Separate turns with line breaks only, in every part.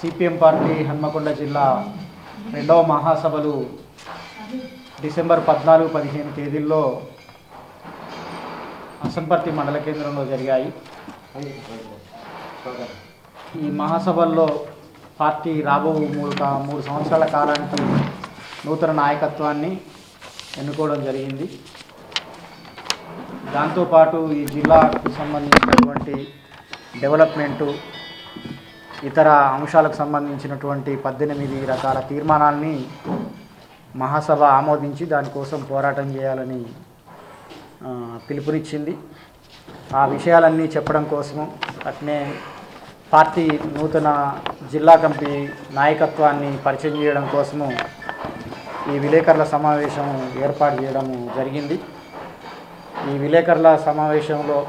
CPM party Hanamkonda జిల్లా రెండవ మహాసభలు డిసెంబర్ 14-15 తేదీల్లో అసంపర్తి మండల కేంద్రంలో జరిగాయి. ఈ మహాసభల్లో పార్టీ రాబో 3 సంవత్సరాల కాలానికి నూతన నాయకత్వాన్ని ఎన్నుకోవడం జరిగింది. దాంతోపాటు ఈ జిల్లాకు సంబంధించినటువంటి డెవలప్మెంటు, ఇతర అంశాలకు సంబంధించినటువంటి 18 రకాల తీర్మానాల్ని మహాసభ ఆమోదించి దానికోసం పోరాటం చేయాలని పిలుపునిచ్చింది. ఆ విషయాలన్నీ చెప్పడం కోసము, అట్నే పార్టీ నూతన జిల్లా కమిటీ నాయకత్వాన్ని పరిచయం చేయడం కోసము ఈ విలేకరుల సమావేశం ఏర్పాటు చేయడం జరిగింది. ఈ విలేకరుల సమావేశంలో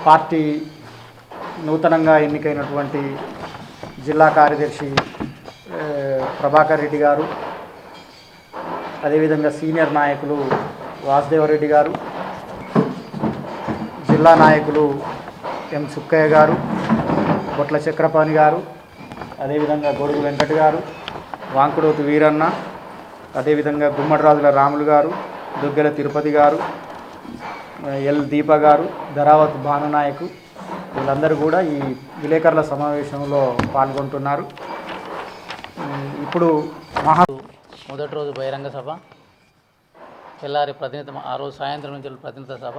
పార్టీ నూతనంగా ఎన్నికైనటువంటి జిల్లా కార్యదర్శి ప్రభాకర్ రెడ్డి గారు, అదేవిధంగా సీనియర్ నాయకులు వాసుదేవరెడ్డి గారు, జిల్లా నాయకులు ఎం సుక్కయ్య గారు, బొట్ల చక్రపాణి గారు, అదేవిధంగా గొడుగు వెంకట్ గారు, వాంకుడోతు వీరన్న, అదేవిధంగా గుమ్మడిరాజుల రాములు గారు, దుగ్గెల తిరుపతి గారు, ఎల్ దీప గారు, ధరావత్ భానునాయకు, వీళ్ళందరూ కూడా ఈ విలేకరుల సమావేశంలో పాల్గొంటున్నారు. ఇప్పుడు
మొదటి రోజు బహిరంగ సభ, తెల్లారి ఆ రోజు సాయంత్రం నుంచి ప్రతినిధి సభ.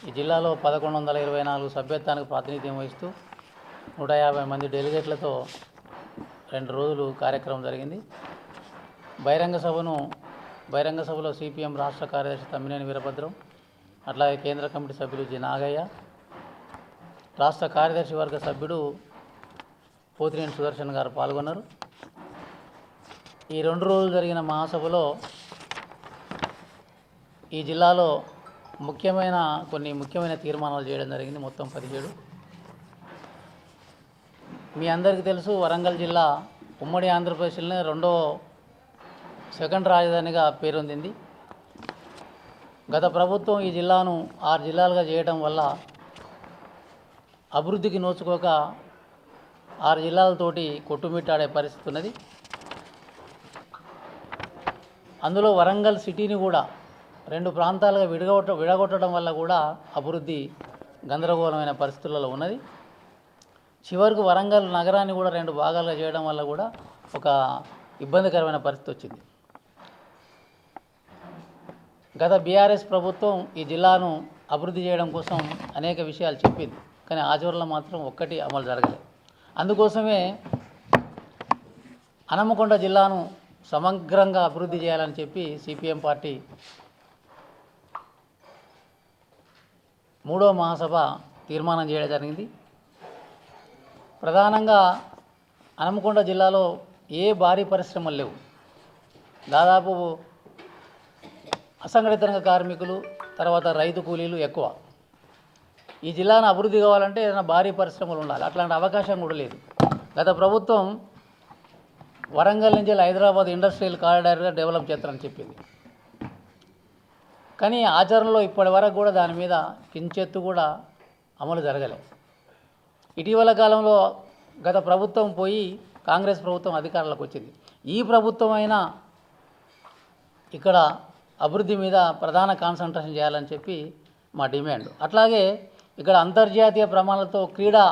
ఈ జిల్లాలో 1124 సభ్యత్వానికి ప్రాతినిధ్యం వహిస్తూ 150 మంది డెలిగేట్లతో 2 రోజులు కార్యక్రమం జరిగింది. బహిరంగ సభలో సిపిఎం రాష్ట్ర కార్యదర్శి తమ్మినేని వీరభద్రం, అట్లాగే కేంద్ర కమిటీ సభ్యులు జి నాగయ్య, రాష్ట్ర కార్యదర్శి వర్గ సభ్యుడు పోతినేని సుదర్శన్ గారు పాల్గొన్నారు. ఈ 2 రోజులు జరిగిన మహాసభలో ఈ జిల్లాలో కొన్ని ముఖ్యమైన తీర్మానాలు చేయడం జరిగింది. మొత్తం 17. మీ అందరికీ తెలుసు, వరంగల్ జిల్లా ఉమ్మడి ఆంధ్రప్రదేశ్లోనే సెకండ్ రాజధానిగా పేరొందింది. గత ప్రభుత్వం ఈ జిల్లాను 6 జిల్లాలుగా చేయడం వల్ల అభివృద్ధికి నోచుకోక 6 జిల్లాలతోటి కొట్టుమిట్టాడే పరిస్థితి ఉన్నది. అందులో వరంగల్ సిటీని కూడా 2 ప్రాంతాలుగా విడగొట్టడం వల్ల కూడా అభివృద్ధి గందరగోళమైన పరిస్థితులలో ఉన్నది. చివరకు వరంగల్ నగరాన్ని కూడా 2 భాగాలుగా చేయడం వల్ల కూడా ఒక ఇబ్బందికరమైన పరిస్థితి వచ్చింది. గత బీఆర్ఎస్ ప్రభుత్వం ఈ జిల్లాను అభివృద్ధి చేయడం కోసం అనేక విషయాలు చెప్పింది, కానీ ఆచరణలో మాత్రం ఒక్కటి అమలు జరగలేదు. అందుకోసమే హన్మకొండ జిల్లాను సమగ్రంగా అభివృద్ధి చేయాలని చెప్పి సిపిఎం పార్టీ 3వ మహాసభ తీర్మానం చేయడం జరిగింది. ప్రధానంగా హన్మకొండ జిల్లాలో ఏ భారీ పరిశ్రమలు లేవు. దాదాపు అసంఘటిత రంగ కార్మికులు, తర్వాత రైతు కూలీలు ఎక్కువ. ఈ జిల్లాను అభివృద్ధి కావాలంటే ఏదైనా భారీ పరిశ్రమలు ఉండాలి. అట్లాంటి అవకాశం కూడా లేదు. గత ప్రభుత్వం వరంగల్ నుంచి హైదరాబాద్ ఇండస్ట్రియల్ కారిడార్గా డెవలప్ చేస్తారని చెప్పింది, కానీ ఆచరణలో ఇప్పటి వరకు కూడా దాని మీద కించెత్తు కూడా అమలు జరగలేదు. ఇటీవల కాలంలో గత ప్రభుత్వం పోయి కాంగ్రెస్ ప్రభుత్వం అధికారంలోకి వచ్చింది. ఈ ప్రభుత్వం అయినా ఇక్కడ అభివృద్ధి మీద ప్రధాన కాన్సంట్రేషన్ చేయాలని చెప్పి మా డిమాండ్. అట్లాగే ఇక్కడ అంతర్జాతీయ ప్రమాణాలతో క్రీడా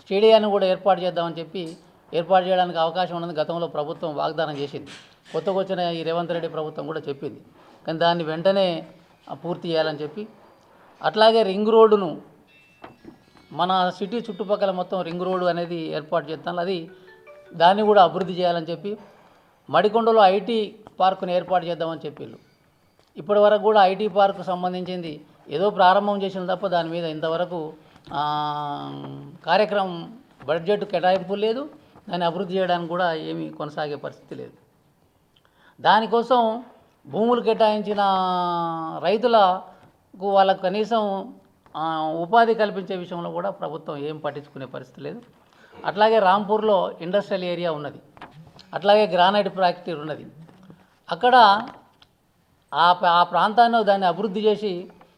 స్టేడియాన్ని కూడా ఏర్పాటు చేయడానికి అవకాశం ఉన్నది. గతంలో ప్రభుత్వం వాగ్దానం చేసింది, కొత్తగా వచ్చిన ఈ రేవంత్ రెడ్డి ప్రభుత్వం కూడా చెప్పింది, కానీ దాన్ని వెంటనే పూర్తి చేయాలని చెప్పి. అట్లాగే రింగ్ రోడ్డును, మన సిటీ చుట్టుపక్కల మొత్తం రింగ్ రోడ్డు అనేది ఏర్పాటు చేస్తాను, దాన్ని కూడా అభివృద్ధి చేయాలని చెప్పి. మడికొండలో ఐటీ పార్కును ఏర్పాటు చేద్దామని చెప్పిళ్ళు. ఇప్పటి వరకు కూడా ఐటీ పార్కు సంబంధించింది ఏదో ప్రారంభం చేసిన తప్ప దాని మీద ఇంతవరకు కార్యక్రమం బడ్జెట్ కేటాయింపు లేదు. దాన్ని అభివృద్ధి చేయడానికి కూడా ఏమీ కొనసాగే పరిస్థితి లేదు. దానికోసం భూములు కేటాయించిన రైతులకు వాళ్ళకు కనీసం ఉపాధి కల్పించే విషయంలో కూడా ప్రభుత్వం ఏం పట్టించుకునే పరిస్థితి లేదు. అట్లాగే రాంపూర్లో ఇండస్ట్రియల్ ఏరియా ఉన్నది, అట్లాగే గ్రానైట్ ఫ్యాక్టరీ ఉన్నది. అక్కడ ఆ ప్రాంతాన్ని దాన్ని అభివృద్ధి చేసి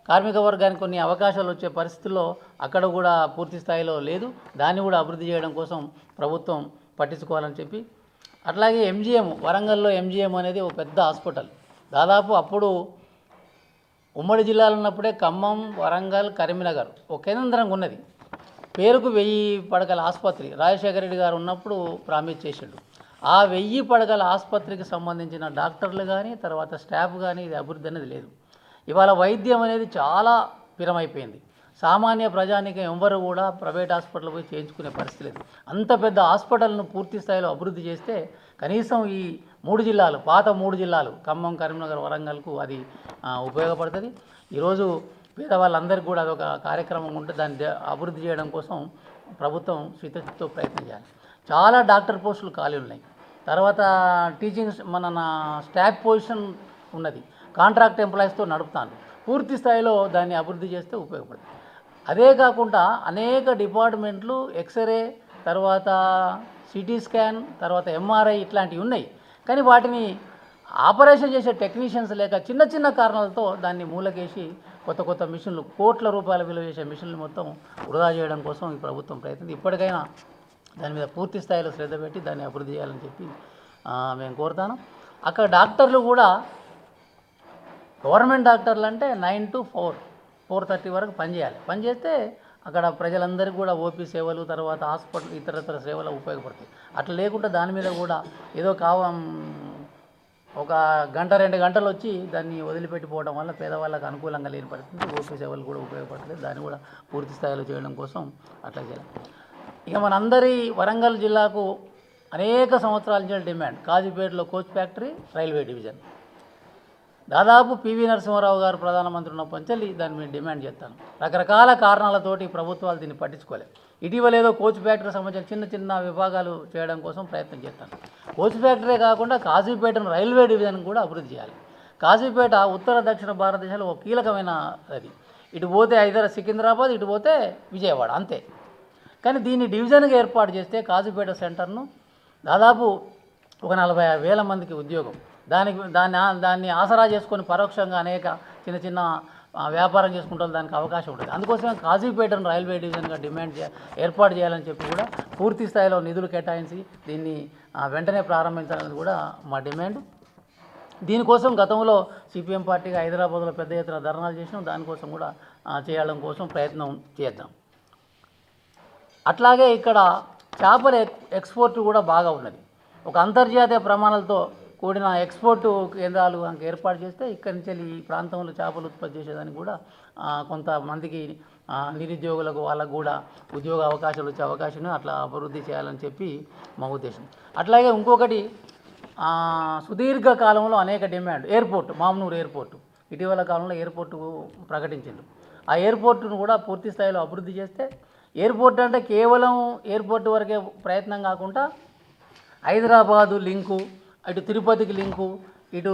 కార్మిక వర్గానికి కొన్ని అవకాశాలు వచ్చే పరిస్థితుల్లో అక్కడ కూడా పూర్తి స్థాయిలో లేదు. దాన్ని కూడా అభివృద్ధి చేయడం కోసం ప్రభుత్వం పట్టించుకోవాలని చెప్పి, అట్లాగే ఎంజిఎం వరంగల్లో ఎంజిఎం అనేది ఒక పెద్ద హాస్పిటల్. దాదాపు అప్పుడు ఉమ్మడి జిల్లాలు ఉన్నప్పుడే ఖమ్మం, వరంగల్, కరీంనగర్ ఒక కేంద్రంగా ఉన్నది. పేరుకు 1000 పడకల ఆసుపత్రి రాజశేఖర రెడ్డి గారు ఉన్నప్పుడు ప్రామిస్ చేసిండు. ఆ 1000 పడకల ఆసుపత్రికి సంబంధించిన డాక్టర్లు కానీ తర్వాత స్టాఫ్ కానీ ఇది అభివృద్ధి అనేది లేదు. ఇవాళ వైద్యం అనేది చాలా పిరమైపోయింది. సామాన్య ప్రజానికం ఎవ్వరు కూడా ప్రైవేట్ హాస్పిటల్ పోయి చేయించుకునే పరిస్థితి లేదు. అంత పెద్ద హాస్పిటల్ను పూర్తి స్థాయిలో అభివృద్ధి చేస్తే కనీసం ఈ 3 జిల్లాలు, పాత 3 జిల్లాలు ఖమ్మం, కరీంనగర్, వరంగల్కు అది ఉపయోగపడుతుంది. ఈరోజు పేదవాళ్ళందరికీ కూడా అదొక కార్యక్రమం ఉంటే దాన్ని అభివృద్ధి చేయడం కోసం ప్రభుత్వం చిత్తశుద్ధితో ప్రయత్నం చేయాలి. చాలా డాక్టర్ పోస్టులు ఖాళీ ఉన్నాయి. తర్వాత టీచింగ్ స్టాఫ్ పొజిషన్ ఉన్నది. కాంట్రాక్ట్ ఎంప్లాయీస్తో నడుపుతాను. పూర్తి స్థాయిలో దాన్ని అభివృద్ధి చేస్తే ఉపయోగపడుతుంది. అదే కాకుండా అనేక డిపార్ట్మెంట్లు ఎక్స్రే, తర్వాత సిటీ స్కాన్, తర్వాత ఎంఆర్ఐ ఇట్లాంటివి ఉన్నాయి. కానీ వాటిని ఆపరేషన్ చేసే టెక్నీషియన్స్ లేక చిన్న చిన్న కారణాలతో దాన్ని మూలకేసి కొత్త మిషన్లు, కోట్ల రూపాయల విలువ చేసే మిషన్లు మొత్తం వృధా చేయడం కోసం ఈ ప్రభుత్వం ప్రయత్నం. ఇప్పటికైనా దాని మీద పూర్తి స్థాయిలో శ్రద్ధ పెట్టి దాన్ని అభివృద్ధి చేయాలని చెప్పి మేము కోరుతాను. అక్కడ డాక్టర్లు కూడా గవర్నమెంట్ డాక్టర్లు అంటే 9 to 4:30 వరకు పనిచేయాలి. పనిచేస్తే అక్కడ ప్రజలందరికీ కూడా ఓపీ సేవలు, తర్వాత హాస్పిటల్ ఇతరతర సేవలు ఉపయోగపడతాయి. అట్లా లేకుండా దాని మీద కూడా ఏదో ఒక గంట 2 గంటలు వచ్చి దాన్ని వదిలిపెట్టిపోవడం వల్ల పేదవాళ్ళకు అనుకూలంగా లేని పరిస్థితి. ఓపీ సేవలు కూడా ఉపయోగపడలేదు. దాన్ని కూడా పూర్తి స్థాయిలో చేయడం కోసం అట్లా చేయాలి. ఇక మనందరి వరంగల్ జిల్లాకు అనేక సంవత్సరాల నుంచి డిమాండ్ కాజీపేటలో కోచ్ ఫ్యాక్టరీ, రైల్వే డివిజన్. దాదాపు పివి నరసింహారావు గారు ప్రధానమంత్రి ఉన్నప్పటి దాన్ని మేము డిమాండ్ చేస్తాను. రకరకాల కారణాలతోటి ప్రభుత్వాలు దీన్ని పట్టించుకోలేదు. ఇటీవల ఏదో కోచ్ ఫ్యాక్టరీకి సంబంధించిన చిన్న విభాగాలు చేయడం కోసం ప్రయత్నం చేస్తాను. కోచ్ ఫ్యాక్టరీ కాకుండా కాజీపేటను రైల్వే డివిజన్ కూడా అభివృద్ధి చేయాలి. కాజీపేట ఉత్తర దక్షిణ భారతదేశంలో ఒక కీలకమైన అది. ఇటు పోతే సికింద్రాబాద్, ఇటు పోతే విజయవాడ అంతే. కానీ దీన్ని డివిజన్గా ఏర్పాటు చేస్తే కాజీపేట సెంటర్ను దాదాపు ఒక 46,000 మందికి ఉద్యోగం, దాన్ని ఆసరా చేసుకొని పరోక్షంగా అనేక చిన్న వ్యాపారం చేసుకుంటారు, దానికి అవకాశం ఉంటుంది. అందుకోసమే కాజీపేటను రైల్వే డివిజన్గా ఏర్పాటు చేయాలని చెప్పి కూడా పూర్తి స్థాయిలో నిధులు కేటాయించి దీన్ని వెంటనే ప్రారంభించాలని కూడా మా డిమాండ్. దీనికోసం గతంలో సిపిఎం పార్టీగా హైదరాబాద్లో పెద్ద ఎత్తున ధర్నాలు చేసినాం. దానికోసం కూడా చేయడం కోసం ప్రయత్నం చేద్దాం. అట్లాగే ఇక్కడ చేపల ఎక్స్పోర్ట్ కూడా బాగా ఉన్నది. ఒక అంతర్జాతీయ ప్రమాణాలతో కూడిన ఎక్స్పోర్టు కేంద్రాలు కనుక ఏర్పాటు చేస్తే ఇక్కడి నుంచి ఈ ప్రాంతంలో చేపలు ఉత్పత్తి చేసేదానికి కూడా కొంతమందికి నిరుద్యోగులకు వాళ్ళకు కూడా ఉద్యోగ అవకాశాలు వచ్చే అవకాశం అట్లా అభివృద్ధి చేయాలని చెప్పి మా ఉద్దేశం. అట్లాగే ఇంకొకటి సుదీర్ఘ కాలంలో అనేక డిమాండ్ ఎయిర్పోర్ట్, మామ్నూరు ఎయిర్పోర్టు ఇటీవల కాలంలో ఎయిర్పోర్టు ప్రకటించింది. ఆ ఎయిర్పోర్టును కూడా పూర్తి స్థాయిలో అభివృద్ధి చేస్తే, ఎయిర్పోర్ట్ అంటే కేవలం ఎయిర్పోర్ట్ వరకే ప్రయత్నం కాకుండా హైదరాబాదు లింకు, ఇటు తిరుపతికి లింకు, ఇటు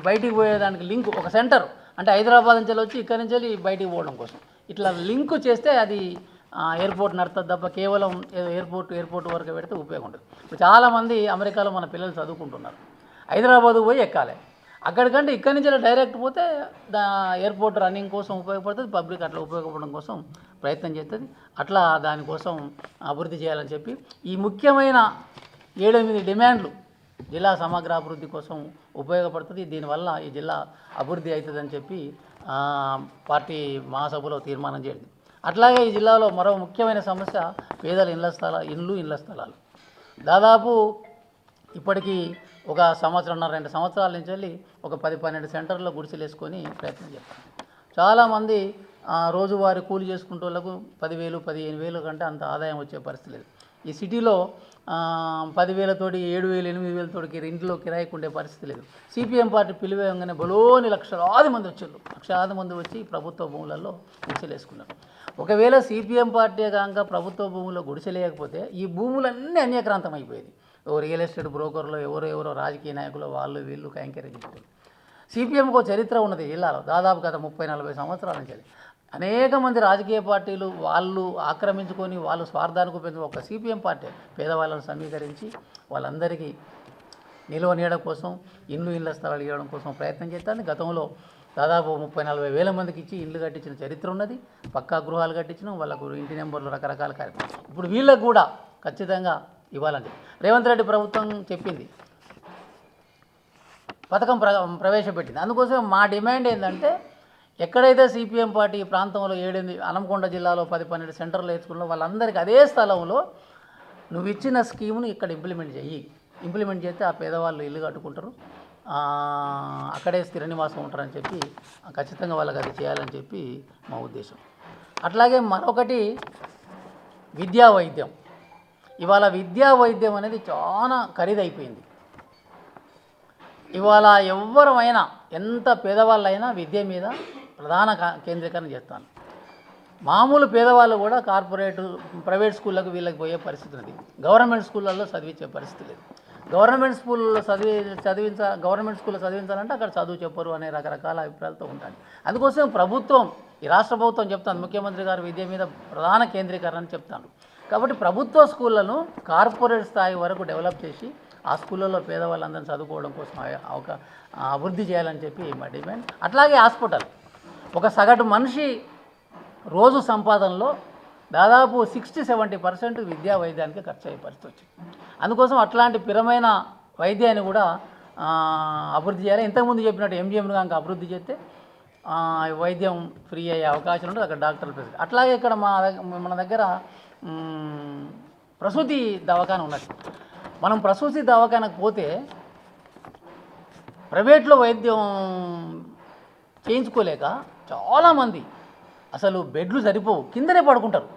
బయటికి పోయేదానికి లింకు, ఒక సెంటర్ అంటే హైదరాబాద్ నుంచి వచ్చి ఇక్కడి నుంచి బయటికి పోవడం కోసం ఇట్లా లింకు చేస్తే అది ఎయిర్పోర్ట్ నడుతుంది తప్ప కేవలం ఎయిర్పోర్ట్ వరకు పెడితే ఉపయోగం ఉంటుంది. ఇప్పుడు చాలామంది అమెరికాలో మన పిల్లలు చదువుకుంటున్నారు, హైదరాబాద్కు పోయి ఎక్కాలి. అక్కడికంటే ఇక్కడి నుంచి డైరెక్ట్ పోతే ఎయిర్పోర్ట్ రన్నింగ్ కోసం ఉపయోగపడుతుంది, పబ్లిక్ అట్లా ఉపయోగపడడం కోసం ప్రయత్నం చేస్తుంది. అట్లా దానికోసం అభివృద్ధి చేయాలని చెప్పి ఈ ముఖ్యమైన 7-8 డిమాండ్లు జిల్లా సమగ్ర అభివృద్ధి కోసం ఉపయోగపడుతుంది. దీనివల్ల ఈ జిల్లా అభివృద్ధి అవుతుందని చెప్పి పార్టీ మహాసభలో తీర్మానం చేయండి. అట్లాగే ఈ జిల్లాలో మరో ముఖ్యమైన సమస్య పేదల ఇళ్ళ స్థలాలు. దాదాపు ఇప్పటికీ ఒక 1.5-2 సంవత్సరాల నుంచి వెళ్ళి ఒక 10-12 సెంటర్లో గుడిసెలు వేసుకొని ప్రయత్నం చేస్తాం. చాలామంది రోజువారీ కూలి చేసుకుంటే వాళ్ళకు 10,000-15,000 కంటే అంత ఆదాయం వచ్చే పరిస్థితి లేదు. ఈ సిటీలో 10,000 తోటి 7,000, 8,000 ఇంట్లో కిరాయికి ఉండే పరిస్థితి లేదు. సిపిఎం పార్టీ పిలివేయంగానే బలోని లక్షలాది మంది వచ్చి ప్రభుత్వ భూములలో గుడిసెలు వేసుకున్నారు. ఒకవేళ సిపిఎం పార్టీ కాక ప్రభుత్వ భూముల్లో గుడిసెలేయకపోతే ఈ భూములన్నీ అన్యక్రాంతం అయిపోయేది. రియల్ ఎస్టేట్ బ్రోకర్లు ఎవరో రాజకీయ నాయకులు వీళ్ళు కైంకర్యం చేస్తారు. సిపిఎంకు చరిత్ర ఉన్నది జిల్లాలో దాదాపు గత 30-40 సంవత్సరాల నుంచి. అనేక మంది రాజకీయ పార్టీలు వాళ్ళు ఆక్రమించుకొని వాళ్ళు స్వార్థానికి ఉపయోగించి ఒక సిపిఎం పార్టీ పేదవాళ్ళను సమీకరించి వాళ్ళందరికీ నిలువ నీడ కోసం ఇళ్ళ స్థలాలు ఇవ్వడం కోసం ప్రయత్నం చేస్తాను. గతంలో దాదాపు 30-40 వేల మందికి ఇచ్చి ఇల్లు కట్టించిన చరిత్ర ఉన్నది. పక్కా గృహాలు కట్టించినాం, వాళ్ళకు ఇంటి నెంబర్లు రకరకాల కార్యక్రమాలు. ఇప్పుడు వీళ్ళకు కూడా ఖచ్చితంగా ఇవ్వాలండి. రేవంత్ రెడ్డి ప్రభుత్వం చెప్పింది, పథకం ప్రవేశపెట్టింది. అందుకోసం మా డిమాండ్ ఏంటంటే, ఎక్కడైతే సిపిఎం పార్టీ ఈ ప్రాంతంలో 7 హన్మకొండ జిల్లాలో 10-12 సెంటర్లు వేసుకున్న వాళ్ళందరికీ అదే స్థలంలో నువ్వు ఇచ్చిన స్కీమ్ను ఇక్కడ ఇంప్లిమెంట్ చెయ్యి. ఇంప్లిమెంట్ చేస్తే ఆ పేదవాళ్ళు ఇల్లు కట్టుకుంటారు, అక్కడే స్థిర నివాసం ఉంటారని చెప్పి ఖచ్చితంగా వాళ్ళకి అది చేయాలని చెప్పి మా ఉద్దేశం. అట్లాగే మరొకటి విద్యా వైద్యం. ఇవాళ విద్యా వైద్యం అనేది చాలా ఖరీదైపోయింది. ఇవాళ ఎవరమైనా ఎంత పేదవాళ్ళైనా విద్య మీద ప్రధాన కేంద్రీకరణ చేస్తాను. మామూలు పేదవాళ్ళు కూడా ప్రైవేట్ స్కూళ్ళకు వీళ్ళకి పోయే పరిస్థితి ఉంది. గవర్నమెంట్ స్కూళ్ళల్లో చదివించే పరిస్థితి లేదు. గవర్నమెంట్ స్కూల్లో చదివించాలంటే అక్కడ చదువు చెప్పరు అనే రకరకాల అభిప్రాయాలతో ఉంటాయి. అందుకోసం ప్రభుత్వం, ఈ రాష్ట్ర ప్రభుత్వం చెప్తాను, ముఖ్యమంత్రి గారు విద్య మీద ప్రధాన కేంద్రీకరణ అని చెప్తాను. కాబట్టి ప్రభుత్వ స్కూళ్ళను కార్పొరేట్ స్థాయి వరకు డెవలప్ చేసి ఆ స్కూళ్ళల్లో పేదవాళ్ళందరినీ చదువుకోవడం కోసం అభివృద్ధి చేయాలని చెప్పి మా డిమాండ్. అట్లాగే హాస్పిటల్, ఒక సగటు మనిషి రోజు సంపాదనలో దాదాపు 60-70% విద్యా వైద్యానికి ఖర్చు అయ్యే పరిస్థితి వచ్చింది. అందుకోసం అట్లాంటి పిరమైన వైద్యాన్ని కూడా అభివృద్ధి చేయాలి. ఇంతకుముందు చెప్పినట్టు ఎంజిఎంను కనుక అభివృద్ధి చేస్తే వైద్యం ఫ్రీ అయ్యే అవకాశం ఉంటుంది. అక్కడ డాక్టర్లు పెరిగి, అట్లాగే ఇక్కడ మన దగ్గర ప్రసూతి దవాఖాన ఉన్నది. మనం ప్రసూతి దవాఖానకు పోతే ప్రైవేట్లో వైద్యం చేయించుకోలేక చాలామంది అసలు బెడ్లు సరిపోవు, కిందనే పడుకుంటారు.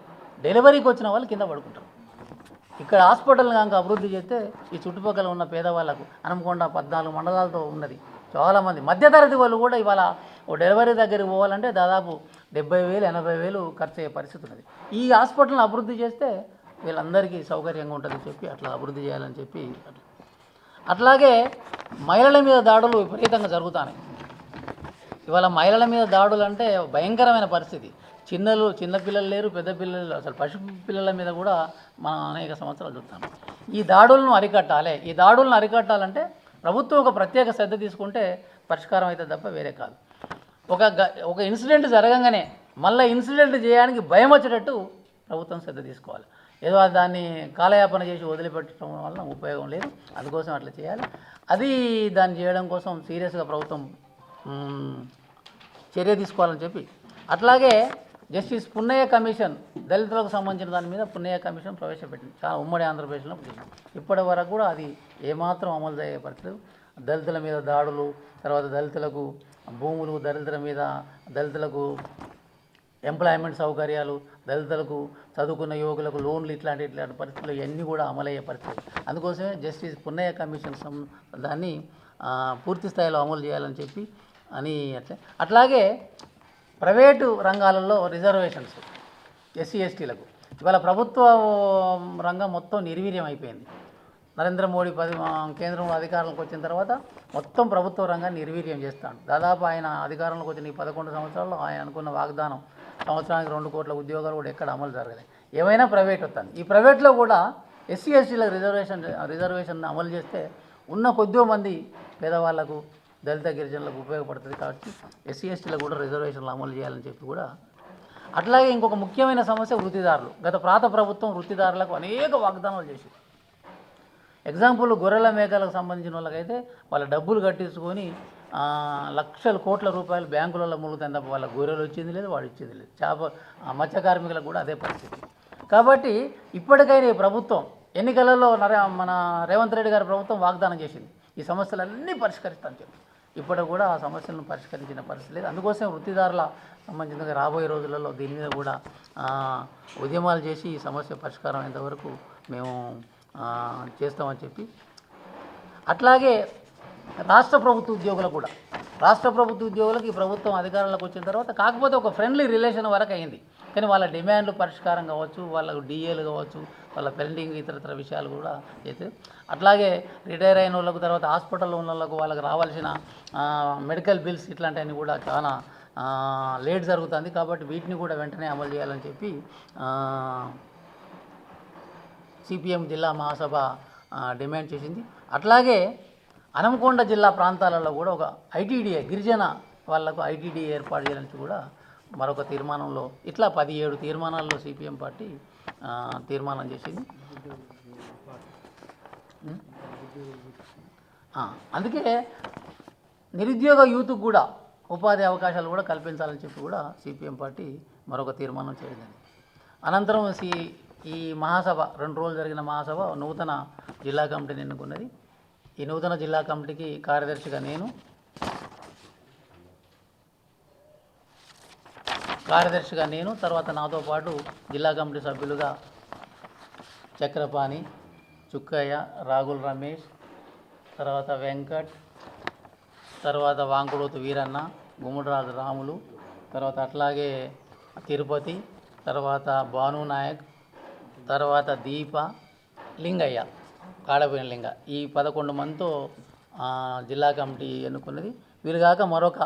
డెలివరీకి వచ్చిన వాళ్ళు కింద పడుకుంటారు. ఇక్కడ హాస్పిటల్ని కనుక అభివృద్ధి చేస్తే ఈ చుట్టుపక్కల ఉన్న పేదవాళ్ళకు, హన్మకొండ 14 మండలాలతో ఉన్నది, చాలామంది మధ్యతరగతి వాళ్ళు కూడా ఇవాళ ఓ డెలివరీ దగ్గరికి పోవాలంటే దాదాపు 70,000-80,000 ఖర్చు అయ్యే పరిస్థితి ఉన్నది. ఈ హాస్పిటల్ని అభివృద్ధి చేస్తే వీళ్ళందరికీ సౌకర్యంగా ఉంటుందని చెప్పి అట్లా అభివృద్ధి చేయాలని చెప్పి. అట్లాగే మహిళల మీద దాడులు విపరీతంగా జరుగుతున్నాయి. ఇవాళ మహిళల మీద దాడులు అంటే భయంకరమైన పరిస్థితి. చిన్నపిల్లలు లేరు, పెద్ద పిల్లలు లేరు, అసలు పసి పిల్లల మీద కూడా మనం అనేక సంవత్సరాలు చూస్తాం. ఈ దాడులను అరికట్టాలంటే ప్రభుత్వం ఒక ప్రత్యేక శ్రద్ధ తీసుకుంటే పరిష్కారం అయితే తప్ప వేరే కాదు. ఒక ఇన్సిడెంట్ జరగంగానే మళ్ళీ ఇన్సిడెంట్ చేయడానికి భయం వచ్చేటట్టు ప్రభుత్వం శ్రద్ధ తీసుకోవాలి. ఏదో దాన్ని కాలయాపన చేసి వదిలిపెట్టడం వల్ల ఉపయోగం లేదు. అందుకోసం అట్లా చేయాలి. దాన్ని చేయడం కోసం సీరియస్గా ప్రభుత్వం చర్య తీసుకోవాలని చెప్పి. అట్లాగే జస్టిస్ పున్నయ్య కమిషన్, దళితులకు సంబంధించిన దాని మీద పున్నయ్య కమిషన్ ప్రవేశపెట్టింది. చాలా ఉమ్మడి ఆంధ్రప్రదేశ్లో ఇప్పటి వరకు కూడా అది ఏమాత్రం అమలు అయ్యే పరిస్థితి. దళితుల మీద దాడులు, తర్వాత దళితులకు భూములు, దళితులకు ఎంప్లాయ్మెంట్ సౌకర్యాలు, దళితులకు చదువుకున్న యువకులకు లోన్లు, ఇట్లాంటి పరిస్థితులు ఇవన్నీ కూడా అమలయ్యే పరిస్థితి. అందుకోసమే జస్టిస్ పున్నయ్య కమిషన్ దాన్ని పూర్తి స్థాయిలో అమలు చేయాలని చెప్పి అట్లాగే ప్రైవేటు రంగాలలో రిజర్వేషన్స్ ఎస్సీ ఎస్టీలకు ఇవాళ ప్రభుత్వ రంగం మొత్తం నిర్వీర్యం అయిపోయింది. నరేంద్ర మోడీ కేంద్రంలో అధికారంలోకి వచ్చిన తర్వాత మొత్తం ప్రభుత్వ రంగాన్ని నిర్వీర్యం చేస్తాడు. దాదాపు ఆయన అధికారంలోకి వచ్చిన ఈ 11 సంవత్సరాల్లో ఆయన అనుకున్న వాగ్దానం సంవత్సరానికి 2 కోట్ల ఉద్యోగాలు కూడా ఎక్కడ అమలు జరగలేదు. ఏమైనా ప్రైవేట్ వస్తుంది. ఈ ప్రైవేట్లో కూడా ఎస్సీ ఎస్టీలకు రిజర్వేషన్ అమలు చేస్తే ఉన్న కొద్దిగా మంది పేదవాళ్లకు, దళిత గిరిజనులకు ఉపయోగపడుతుంది. కాబట్టి ఎస్సీ ఎస్టీలకు కూడా రిజర్వేషన్లు అమలు చేయాలని చెప్పి కూడా. అట్లాగే ఇంకొక ముఖ్యమైన సమస్య వృత్తిదారులు. గత ప్రాంత ప్రభుత్వం వృత్తిదారులకు అనేక వాగ్దానాలు చేసింది. ఎగ్జాంపుల్, గొర్రెల మేకలకు సంబంధించిన వాళ్ళకైతే వాళ్ళ డబ్బులు కట్టించుకొని లక్షల కోట్ల రూపాయలు బ్యాంకులలో ములుగుతుంది తప్ప వాళ్ళ గొర్రెలు వచ్చింది లేదు, వాడు ఇచ్చింది లేదు. మత్స్య కార్మికులకు కూడా అదే పరిస్థితి. కాబట్టి ఇప్పటికైనా ఈ ప్రభుత్వం ఎన్నికలలో మన రేవంత్ రెడ్డి గారి ప్రభుత్వం వాగ్దానం చేసింది, ఈ సమస్యలన్నీ పరిష్కరిస్తానని చెప్పి. ఇప్పటికి కూడా ఆ సమస్యలను పరిష్కరించిన పరిస్థితి లేదు. అందుకోసం వృత్తిదారుల సంబంధించిన రాబోయే రోజులలో దీని మీద కూడా ఉద్యమాలు చేసి ఈ సమస్య పరిష్కారం అయ్యేంతవరకు మేము చేస్తామని చెప్పి. అట్లాగే రాష్ట్ర ప్రభుత్వ ఉద్యోగులకు ఈ ప్రభుత్వం అధికారంలోకి వచ్చిన తర్వాత కాకపోతే ఒక ఫ్రెండ్లీ రిలేషన్ వరకు అయింది. కానీ వాళ్ళ డిమాండ్లు పరిష్కారం కావచ్చు, వాళ్ళకు డిఏలు కావచ్చు, వాళ్ళ పెండింగ్ ఇతరతర విషయాలు కూడా చేస్తే. అట్లాగే రిటైర్ అయిన వాళ్ళకు, తర్వాత హాస్పిటల్లో ఉన్న వాళ్ళకు వాళ్ళకి రావాల్సిన మెడికల్ బిల్స్ ఇట్లాంటివన్నీ కూడా చాలా లేట్ జరుగుతుంది. కాబట్టి వీటిని కూడా వెంటనే అమలు చేయాలని చెప్పి సిపిఎం జిల్లా మహాసభ డిమాండ్ చేసింది. అట్లాగే హన్మకొండ జిల్లా ప్రాంతాలలో కూడా ఒక ఐటీడీఏ గిరిజన వాళ్లకు ఐటీడీ ఏర్పాటు చేయాలని కూడా మరొక తీర్మానంలో ఇట్లా 17 తీర్మానాల్లో సిపిఎం పార్టీ తీర్మానం చేసింది. అందుకే నిరుద్యోగ యూత్కు కూడా ఉపాధి అవకాశాలు కూడా కల్పించాలని చెప్పి కూడా సిపిఎం పార్టీ మరొక తీర్మానం చేయడం. అనంతరం ఈ మహాసభ 2 రోజులు జరిగిన మహాసభ నూతన జిల్లా కమిటీని ఎన్నుకున్నది. ఈ నూతన జిల్లా కమిటీకి కార్యదర్శిగా నేను తర్వాత నాతో పాటు జిల్లా కమిటీ సభ్యులుగా చక్రపాణి, చుక్కయ్య, రాగుల్ రమేష్, తర్వాత వెంకట్, తర్వాత వాంకుడోతు వీరన్న, గుమ్మడిరాజు రాములు, తర్వాత అట్లాగే తిరుపతి, తర్వాత భాను నాయక్, తర్వాత దీప, లింగయ్య, కాడపోయిన లింగ, ఈ 11 మందితో జిల్లా కమిటీ ఎన్నుకున్నది. వీరు కాక మరొక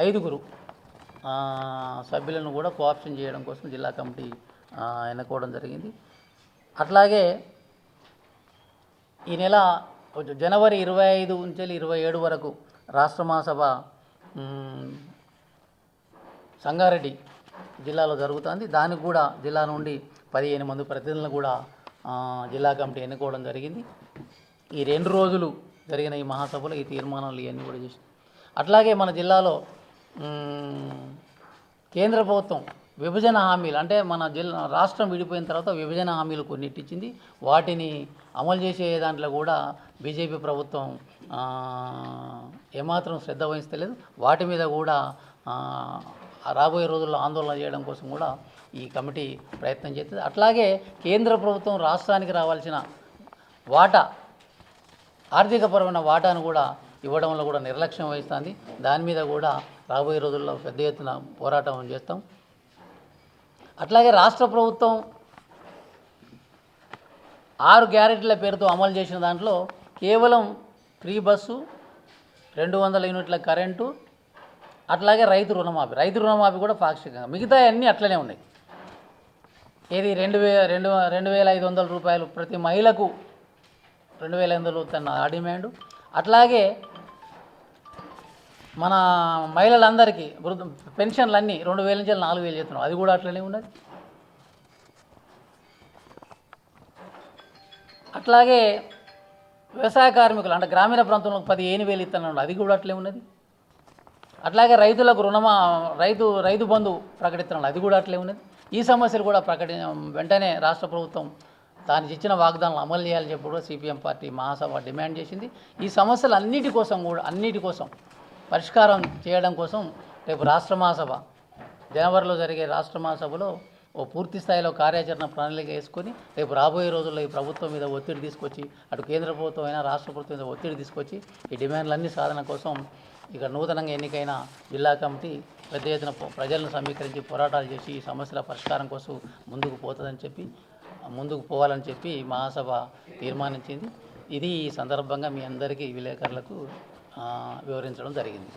5 సభ్యులను కూడా కోఆప్షన్ చేయడం కోసం జిల్లా కమిటీ ఎన్నుకోవడం జరిగింది. అట్లాగే ఈ నెల జనవరి 25 నుంచి 27 వరకు రాష్ట్ర మహాసభ సంగారెడ్డి జిల్లాలో జరుగుతుంది. దానికి కూడా జిల్లా నుండి 15 మంది ప్రతినిధులను కూడా జిల్లా కమిటీ ఎన్నుకోవడం జరిగింది. ఈ 2 రోజులు జరిగిన ఈ మహాసభలో ఈ తీర్మానాలు ఇవన్నీ కూడా చేసి, అట్లాగే మన జిల్లాలో కేంద్ర ప్రభుత్వం విభజన హామీలు, అంటే మన రాష్ట్రం విడిపోయిన తర్వాత విభజన హామీలు కొన్నిటి ఇచ్చింది. వాటిని అమలు చేసే దాంట్లో కూడా బీజేపీ ప్రభుత్వం ఏమాత్రం శ్రద్ధ వహిస్తలేదు. వాటి మీద కూడా రాబోయే రోజుల్లో ఆందోళన చేయడం కోసం కూడా ఈ కమిటీ ప్రయత్నం చేస్తుంది. అట్లాగే కేంద్ర ప్రభుత్వం రాష్ట్రానికి రావాల్సిన వాటా, ఆర్థికపరమైన వాటాను కూడా ఇవ్వడంలో కూడా నిర్లక్ష్యం వహిస్తుంది. దాని మీద కూడా రాబోయే రోజుల్లో పెద్ద ఎత్తున పోరాటం చేస్తాం. అట్లాగే రాష్ట్ర ప్రభుత్వం 6 గ్యారెంటీల పేరుతో అమలు చేసిన దాంట్లో కేవలం ఫ్రీ బస్సు, 200 యూనిట్ల కరెంటు, అట్లాగే రైతు రుణమాఫీ కూడా పాక్షికంగా, మిగతా అన్నీ అట్లనే ఉన్నాయి. ఏది 2,500 రూపాయలు ప్రతి మహిళకు 2,500 తన ఆ డిమాండు. అట్లాగే మన మహిళలందరికీ పెన్షన్లు అన్నీ 2,000 నుంచి 4,000 చేస్తున్నాం, అది కూడా అట్లనే ఉన్నది. అట్లాగే వ్యవసాయ కార్మికులు అంటే గ్రామీణ ప్రాంతంలో 15,000 ఇస్తున్నాడు, అది కూడా అట్లే ఉన్నది. అట్లాగే రైతులకు రైతు బంధు ప్రకటిస్తున్నాడు, అది కూడా అట్లే ఉన్నది. ఈ సమస్యలు కూడా వెంటనే రాష్ట్ర ప్రభుత్వం తాను ఇచ్చిన వాగ్దానాలు అమలు చేయాలని చెప్పి కూడా సిపిఎం పార్టీ మహాసభ డిమాండ్ చేసింది. ఈ సమస్యలు అన్నిటి కోసం పరిష్కారం చేయడం కోసం రేపు రాష్ట్ర మహాసభ జనవరిలో జరిగే రాష్ట్ర మహాసభలో ఓ పూర్తి స్థాయిలో కార్యాచరణ ప్రణాళిక వేసుకొని రేపు రాబోయే రోజుల్లో ఈ ప్రభుత్వం మీద ఒత్తిడి తీసుకొచ్చి, అటు కేంద్ర ప్రభుత్వం అయినా రాష్ట్ర ప్రభుత్వం మీద ఒత్తిడి తీసుకొచ్చి ఈ డిమాండ్లన్నీ సాధన కోసం ఇక నూతనంగా ఎన్నికైన జిల్లా కమిటీ పెద్ద ఎత్తున ప్రజలను సమీకరించి పోరాటాలు చేసి ఈ సమస్యల పరిష్కారం కోసం ముందుకు పోవాలని చెప్పి మహాసభ తీర్మానించింది. ఇది ఈ సందర్భంగా మీ అందరికీ విలేకరులకు వివరించడం జరిగింది.